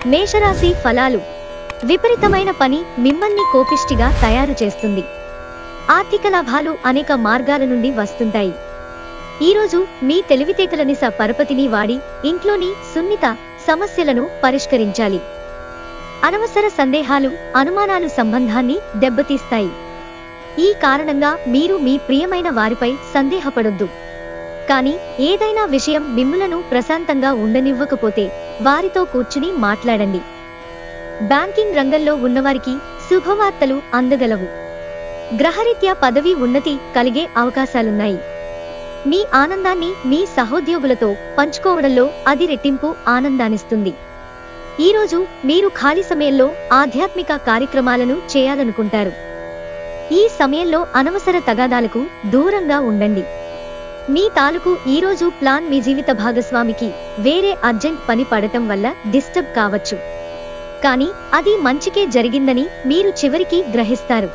మేషరాశి ఫలాలు. విపరీతమైన పని మిమ్మల్ని కోపిష్టిగా తయారు చేస్తుంది. ఆర్థిక లాభాలు అనేక మార్గాల నుండి వస్తుంటాయి. ఈరోజు మీ తెలివితేటలని పరపతిని వాడి ఇంట్లోని సున్నిత సమస్యలను పరిష్కరించాలి. అనవసర సందేహాలు, అనుమానాలు సంబంధాన్ని దెబ్బతీస్తాయి. ఈ కారణంగా మీరు మీ ప్రియమైన వారిపై సందేహపడొద్దు. కానీ ఏదైనా విషయం మిమ్ములను ప్రశాంతంగా ఉండనివ్వకపోతే వారితో కూర్చుని మాట్లాడండి. బ్యాంకింగ్ రంగంలో ఉన్నవారికి శుభవార్తలు అందగలవు. గ్రహరీత్యా పదవి ఉన్నతి కలిగే అవకాశాలున్నాయి. మీ ఆనందాన్ని మీ సహోద్యోగులతో పంచుకోవడంలో అది రెట్టింపు ఆనందాన్నిస్తుంది. ఈరోజు మీరు ఖాళీ సమయంలో ఆధ్యాత్మిక కార్యక్రమాలను చేయాలనుకుంటారు. ఈ సమయంలో అనవసర తగాదాలకు దూరంగా ఉండండి. మీ తాలూకు ఈరోజు ప్లాన్ మీ జీవిత భాగస్వామికి వేరే అర్జెంట్ పని పడటం వల్ల డిస్టర్బ్ కావచ్చు. కానీ అది మంచికే జరిగిందని మీరు చివరికి గ్రహిస్తారు.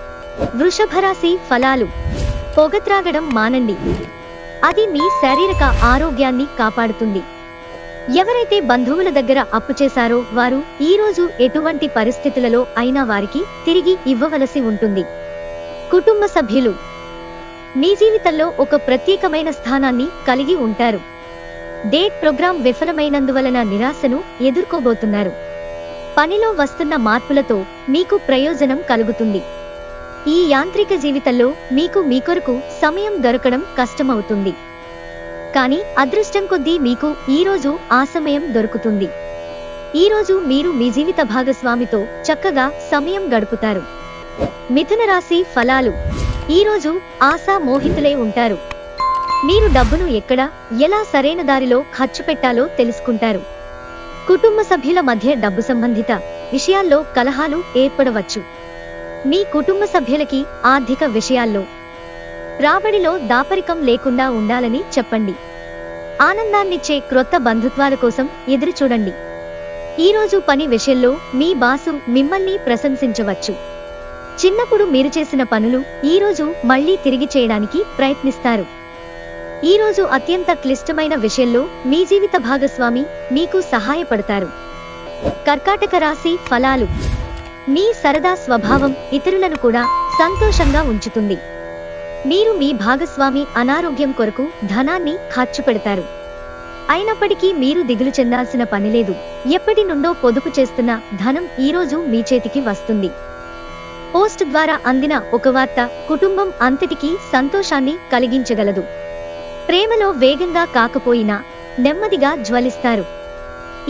వృషభరాశి ఫలాలు. పొగత్రాగడం మానండి. అది మీ శారీరక ఆరోగ్యాన్ని కాపాడుతుంది. ఎవరైతే బంధువుల దగ్గర అప్పు చేశారో వారు ఈరోజు ఎటువంటి పరిస్థితులలో అయినా వారికి తిరిగి ఇవ్వవలసి ఉంటుంది. కుటుంబ సభ్యులు మీ జీవితంలో ఒక ప్రత్యేకమైన స్థానాన్ని కలిగి ఉంటారు. డేట్ ప్రోగ్రాం విఫలమైనందువలన నిరాశను ఎదుర్కోబోతున్నారు. పనిలో వస్తున్న మార్పులతో మీకు ప్రయోజనం కలుగుతుంది. ఈ యాంత్రిక జీవితంలో మీకు మీ కొరకు సమయం దొరకడం కష్టమవుతుంది. కానీ అదృష్టం కొద్దీ మీకు ఈరోజు ఆ సమయం దొరుకుతుంది. ఈరోజు మీరు మీ జీవిత భాగస్వామితో చక్కగా సమయం గడుపుతారు. మిథున రాశి ఫలాలు. ఈరోజు ఆశా మోహితులై ఉంటారు. మీరు డబ్బును ఎక్కడ, ఎలా సరైన దారిలో ఖర్చు పెట్టాలో తెలుసుకుంటారు. కుటుంబ సభ్యుల మధ్య డబ్బు సంబంధిత విషయాల్లో కలహాలు ఏర్పడవచ్చు. మీ కుటుంబ సభ్యులకి ఆర్థిక విషయాల్లో రాబడిలో దాపరికం లేకుండా ఉండాలని చెప్పండి. ఆనందాన్నిచ్చే క్రొత్త బంధుత్వాల కోసం ఎదురుచూడండి. ఈరోజు పని విషయంలో మీ బాసు మిమ్మల్ని ప్రశంసించవచ్చు. చిన్నప్పుడు మీరు చేసిన పనులు ఈరోజు మళ్లీ తిరిగి చేయడానికి ప్రయత్నిస్తారు. ఈరోజు అత్యంత క్లిష్టమైన విషయంలో మీ జీవిత భాగస్వామి మీకు సహాయపడతారు. కర్కాటక రాశి ఫలాలు. మీ సరదా స్వభావం ఇతరులను కూడా సంతోషంగా ఉంచుతుంది. మీరు మీ భాగస్వామి అనారోగ్యం కొరకు ధనాన్ని ఖర్చు పెడతారు. అయినప్పటికీ మీరు దిగులు చెందాల్సిన పనిలేదు. ఎప్పటి నుండో పొదుపు చేస్తున్న ధనం ఈరోజు మీ చేతికి వస్తుంది. పోస్ట్ ద్వారా అందిన ఒక వార్త కుటుంబం అంతటికీ సంతోషాన్ని కలిగించగలదు. ప్రేమలో వేగంగా కాకపోయినా నెమ్మదిగా జ్వలిస్తారు.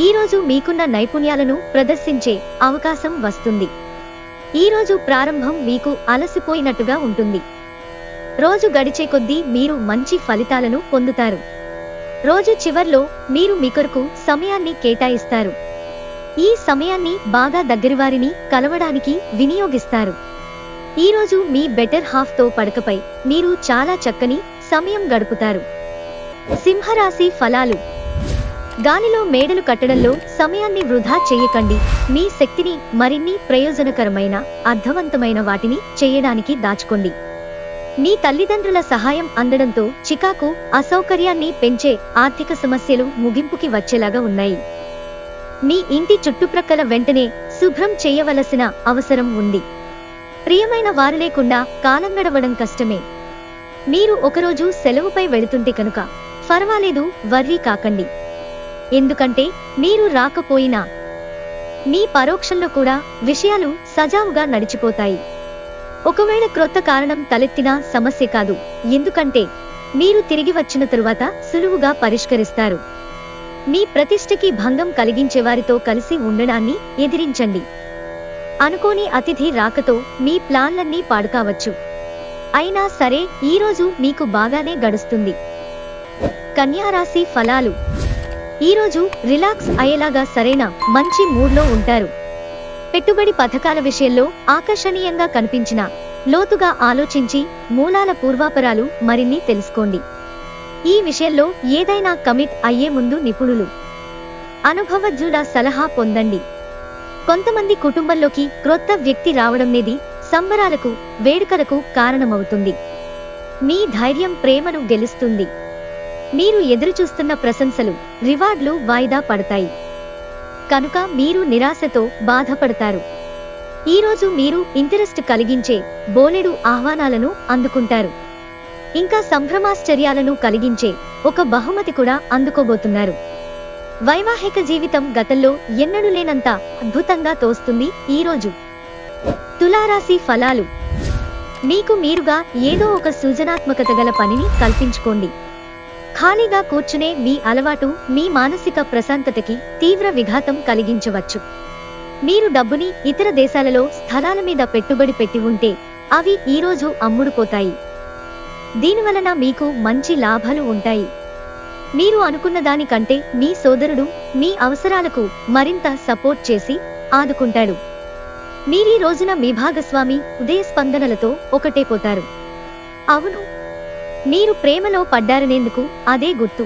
ఈరోజు మీకున్న నైపుణ్యాలను ప్రదర్శించే అవకాశం వస్తుంది. ఈరోజు ప్రారంభం మీకు అలసిపోయినట్టుగా ఉంటుంది. రోజు గడిచే కొద్దీ మీరు మంచి ఫలితాలను పొందుతారు. రోజు చివర్లో మీరు మీ కొరకు సమయాన్ని కేటాయిస్తారు. ఈ సమయాన్ని బాగా దగ్గరివారిని కలవడానికి వినియోగిస్తారు. ఈరోజు మీ బెటర్ హాఫ్ తో పడకపై మీరు చాలా చక్కని సమయం గడుపుతారు. సింహరాశి ఫలాలు. గాలిలో మేడలు కట్టడంలో సమయాన్ని వృధా చేయకండి. మీ శక్తిని మరిన్ని ప్రయోజనకరమైన, అర్థవంతమైన వాటిని చేయడానికి దాచుకోండి. మీ తల్లిదండ్రుల సహాయం అందడంతో చికాకు, అసౌకర్యాన్ని పెంచే ఆర్థిక సమస్యలు ముగింపుకి వచ్చేలాగా ఉన్నాయి. మీ ఇంటి చుట్టుప్రక్కల వెంటనే శుభ్రం చేయవలసిన అవసరం ఉంది. ప్రియమైన వారు లేకుండా కాలం గడవడం కష్టమే. మీరు ఒకరోజు సెలవుపై వెళుతుంటే కనుక పర్వాలేదు, వర్రీ కాకండి. ఎందుకంటే మీరు రాకపోయినా మీ పరోక్షంలో కూడా విషయాలు సజావుగా నడిచిపోతాయి. ఒకవేళ క్రొత్త కారణం తలెత్తినా సమస్య కాదు. ఎందుకంటే మీరు తిరిగి వచ్చిన తరువాత సులువుగా పరిష్కరిస్తారు. మీ ప్రతిష్టకి భంగం కలిగించేవారితో కలిసి ఉండడాన్ని ఎదిరించండి. అనుకోని అతిథి రాకతో మీ ప్లాన్లన్నీ పాడుకావచ్చు. అయినా సరే ఈరోజు మీకు బాగానే గడుస్తుంది. కన్యారాశి ఫలాలు. ఈరోజు రిలాక్స్ అయ్యేలాగా సరైన మంచి మూడ్లో ఉంటారు. పెట్టుబడి పథకాల విషయంలో ఆకర్షణీయంగా కనిపించిన లోతుగా ఆలోచించి మూలాల పూర్వాపరాలు మరిన్ని తెలుసుకోండి. ఈ విషయంలో ఏదైనా కమిట్ అయ్యే ముందు నిపుణులు, అనుభవజ్ఞుల సలహా పొందండి. కొంతమంది కుటుంబంలోకి క్రొత్త వ్యక్తి రావడంనేది సంబరాలకు, వేడుకలకు కారణమవుతుంది. మీ ధైర్యం ప్రేమను గెలుస్తుంది. మీరు ఎదురుచూస్తున్న ప్రశంసలు, రివార్డులు వాయిదా పడతాయి. కనుక మీరు నిరాశతో బాధపడతారు. ఈరోజు మీరు ఇంట్రెస్ట్ కలిగించే బోలెడు ఆహ్వానాలను అందుకుంటారు. ఇంకా సంభ్రమాశ్చర్యాలను కలిగించే ఒక బహుమతి కూడా అందుకోబోతున్నారు. వైవాహిక జీవితం గతంలో ఎన్నడూ లేనంత అద్భుతంగా తోస్తుంది ఈరోజు. తులారాశి ఫలాలు. మీకు మీరుగా ఏదో ఒక సృజనాత్మకత గల పనిని కల్పించుకోండి. ఖాళీగా కూర్చునే మీ అలవాటు మీ మానసిక ప్రశాంతతకి తీవ్ర విఘాతం కలిగించవచ్చు. మీరు డబ్బుని ఇతర దేశాలలో స్థలాల మీద పెట్టుబడి పెట్టి ఉంటే అవి ఈరోజు అమ్ముడుపోతాయి. దీనివలన మీకు మంచి లాభాలు ఉంటాయి. మీరు అనుకున్న దానికంటే మీ సోదరుడు మీ అవసరాలకు మరింత సపోర్ట్ చేసి ఆదుకుంటాడు. మీరీ రోజున మీ భాగస్వామి ఉదయ స్పందనలతో ఒకటే పోతారు. అవును, మీరు ప్రేమలో పడ్డారనేందుకు అదే గుర్తు.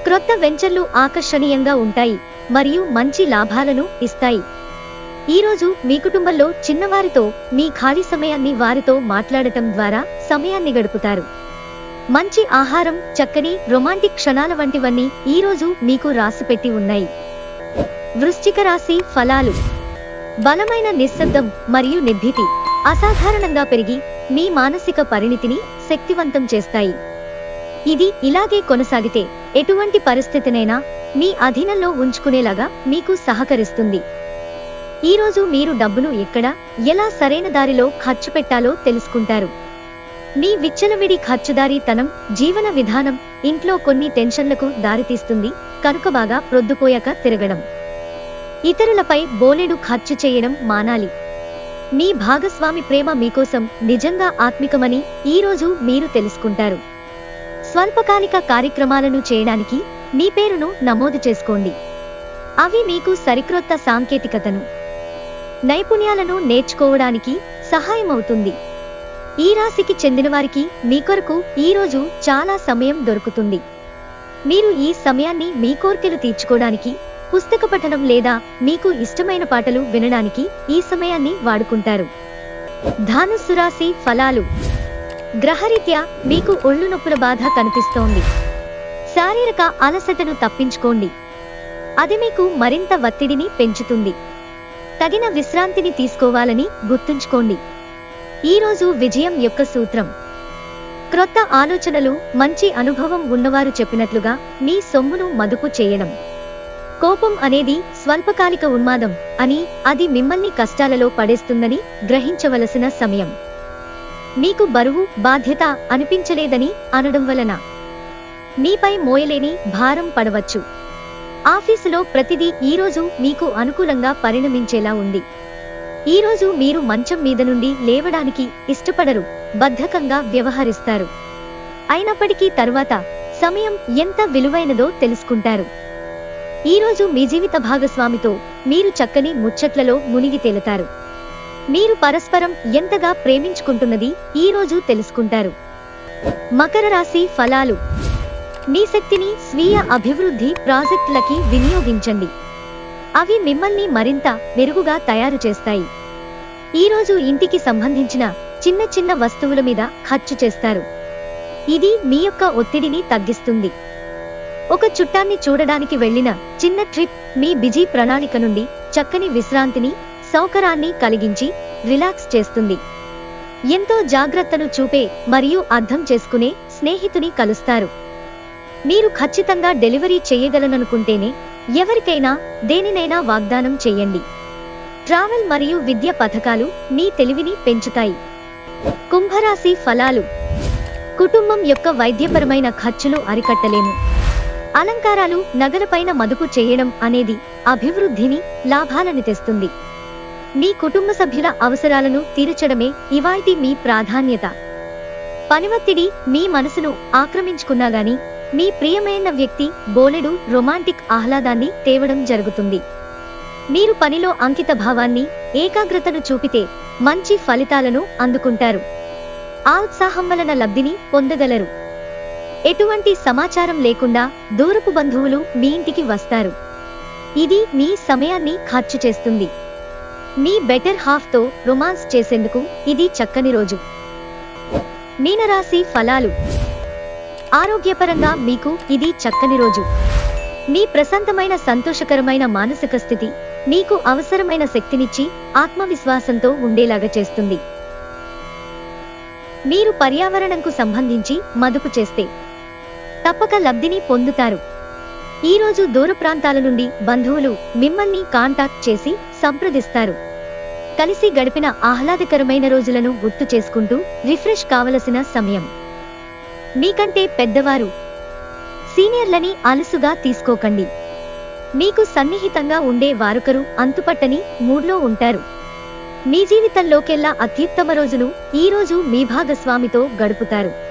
క్రొత్త వెంచర్లు ఆకర్షణీయంగా ఉంటాయి మరియు మంచి లాభాలను ఇస్తాయి. ఈరోజు మీ కుటుంబంలో చిన్నవారితో మీ ఖాళీ సమయాన్ని వారితో మాట్లాడటం ద్వారా సమయాన్ని గడుపుతారు. మంచి ఆహారం, చక్కని రొమాంటిక్ క్షణాల వంటివన్నీ ఈరోజు మీకు రాసిపెట్టి ఉన్నాయి. వృశ్చిక రాశి ఫలాలు. బలమైన నిశ్శబ్దం మరియు నిర్భీతి అసాధారణంగా పెరిగి మీ మానసిక పరిణితిని శక్తివంతం చేస్తాయి. ఇది ఇలాగే కొనసాగితే ఎటువంటి పరిస్థితినైనా మీ అధీనంలో ఉంచుకునేలాగా మీకు సహకరిస్తుంది. ఈరోజు మీరు డబ్బును ఎక్కడ, ఎలా సరైన దారిలో ఖర్చు పెట్టాలో తెలుసుకుంటారు. మీ విచ్చలవిడి ఖర్చుదారీతనం జీవన విధానం ఇంట్లో కొన్ని టెన్షన్లకు దారితీస్తుంది. కనుక బాగా ప్రొద్దుపోయాక తిరగడం, ఇతరులపై బోలెడు ఖర్చు చేయడం మానాలి. మీ భాగస్వామి ప్రేమ మీకోసం నిజంగా ఆత్మికమని ఈరోజు మీరు తెలుసుకుంటారు. స్వల్పకాలిక కార్యక్రమాలను చేయడానికి మీ పేరును నమోదు చేసుకోండి. అవి మీకు సరిక్రొత్త సాంకేతికతను, నైపుణ్యాలను నేర్చుకోవడానికి సహాయమవుతుంది. ఈ రాశికి చెందినవారికి మీ కొరకు ఈరోజు చాలా సమయం దొరుకుతుంది. మీరు ఈ సమయాన్ని మీ కోర్కెలు తీర్చుకోవడానికి, పుస్తక పఠనం లేదా మీకు ఇష్టమైన పాటలు వినడానికి ఈ సమయాన్ని వాడుకుంటారు. ధనుస్సు రాశి ఫలాలు. గ్రహరీత్యా మీకు ఒళ్ళు నొప్పుల బాధ కనిపిస్తోంది. శారీరక అలసటను తప్పించుకోండి. అది మీకు మరింత ఒత్తిడిని పెంచుతుంది. తగిన విశ్రాంతిని తీసుకోవాలని గుర్తుంచుకోండి. ఈరోజు విజయం యొక్క సూత్రం. క్రొత్త ఆలోచనలు, మంచి అనుభవం ఉన్నవారు చెప్పినట్లుగా మీ సొమ్మును మదుపు చేయడం. కోపం అనేది స్వల్పకాలిక ఉన్మాదం అని, అది మిమ్మల్ని కష్టాలలో పడేస్తుందని గ్రహించవలసిన సమయం. మీకు బరువు, బాధ్యత అనిపించలేదని అనడం వలన మీపై మోయలేని భారం పడవచ్చు. ఆఫీసులో ప్రతిదీ ఈరోజు మీకు అనుకూలంగా పరిణమించేలా ఉంది. ఈరోజు మీరు మంచం మీద నుండి లేవడానికి ఇష్టపడరు, బద్ధకంగా వ్యవహరిస్తారు. అయినప్పటికీ తరువాత సమయం ఎంత విలువైనదో తెలుసుకుంటారు. ఈరోజు మీ జీవిత భాగస్వామితో మీరు చక్కని ముచ్చట్లలో మునిగి తేలుతారు. మీరు పరస్పరం ఎంతగా ప్రేమించుకుంటున్నది ఈరోజు తెలుసుకుంటారు. మకర రాశి ఫలాలు. మీ శక్తిని స్వీయ అభివృద్ధి ప్రాజెక్టులకి వినియోగించండి. అవి మిమ్మల్ని మరింత మెరుగుగా తయారు చేస్తాయి. ఈరోజు ఇంటికి సంబంధించిన చిన్న చిన్న వస్తువుల మీద ఖర్చు చేస్తారు. ఇది మీ యొక్క ఒత్తిడిని తగ్గిస్తుంది. ఒక చుట్టాన్ని చూడడానికి వెళ్లిన చిన్న ట్రిప్ మీ బిజీ ప్రణాళిక నుండి చక్కని విశ్రాంతిని, సౌకర్యాన్ని కలిగించి రిలాక్స్ చేస్తుంది. ఎంతో జాగ్రత్తను చూపే మరియు అర్థం చేసుకునే స్నేహితుని కలుస్తారు. మీరు ఖచ్చితంగా డెలివరీ చేయగలననుకుంటేనే ఎవరికైనా దేనినైనా వాగ్దానం చేయండి. ట్రావెల్ మరియు విద్య పథకాలు మీ తెలివిని పెంచుతాయి. కుంభరాశి ఫలాలు. కుటుంబం యొక్క వైద్యపరమైన ఖర్చులు అరికట్టలేము. అలంకారాలు, నగలపైన మదుపు చేయడం అనేది అభివృద్ధిని, లాభాలను తెస్తుంది. మీ కుటుంబ సభ్యుల అవసరాలను తీర్చడమే ఇవాల్టి మీ ప్రాధాన్యత. పనివత్తిడి మీ మనసును ఆక్రమించుకున్నా గాని మీ ప్రియమైన వ్యక్తి బోలెడు రొమాంటిక్ ఆహ్లాదాన్ని తేవడం జరుగుతుంది. మీరు పనిలో అంకిత భావాన్ని, ఏకాగ్రతను చూపితే మంచి ఫలితాలను అందుకుంటారు. ఆ ఉత్సాహం వలన లబ్ధిని పొందగలరు. ఎటువంటి సమాచారం లేకుండా దూరపు బంధువులు మీ ఇంటికి వస్తారు. ఇది మీ సమయాన్ని ఖర్చు చేస్తుంది. మీ బెటర్ హాఫ్ తో రొమాన్స్ చేసేందుకు ఇది చక్కని రోజు. మీనరాశి ఫలాలు. ఆరోగ్యపరంగా మీకు ఇది చక్కని రోజు. మీ ప్రశాంతమైన సంతోషకరమైన మానసిక స్థితి మీకు అవసరమైన శక్తినిచ్చి ఆత్మవిశ్వాసంతో ఉండేలాగా చేస్తుంది. మీరు పర్యావరణంకు సంబంధించి మదుపు చేస్తే తప్పక లబ్ధిని పొందుతారు. ఈరోజు దూర ప్రాంతాల నుండి బంధువులు మిమ్మల్ని కాంటాక్ట్ చేసి సంప్రదిస్తారు. కలిసి గడిపిన ఆహ్లాదకరమైన రోజులను గుర్తు చేసుకుంటూ రిఫ్రెష్ కావలసిన సమయం. మీకంటే పెద్దవారు సీనియర్లని అలుసుగా తీసుకోకండి. మీకు సన్నిహితంగా ఉండే వారొకరు అంతుపట్టని మూడ్లో ఉంటారు. మీ జీవితంలోకెల్లా అత్యుత్తమ రోజును ఈ రోజు మీ భాగస్వామితో గడుపుతారు.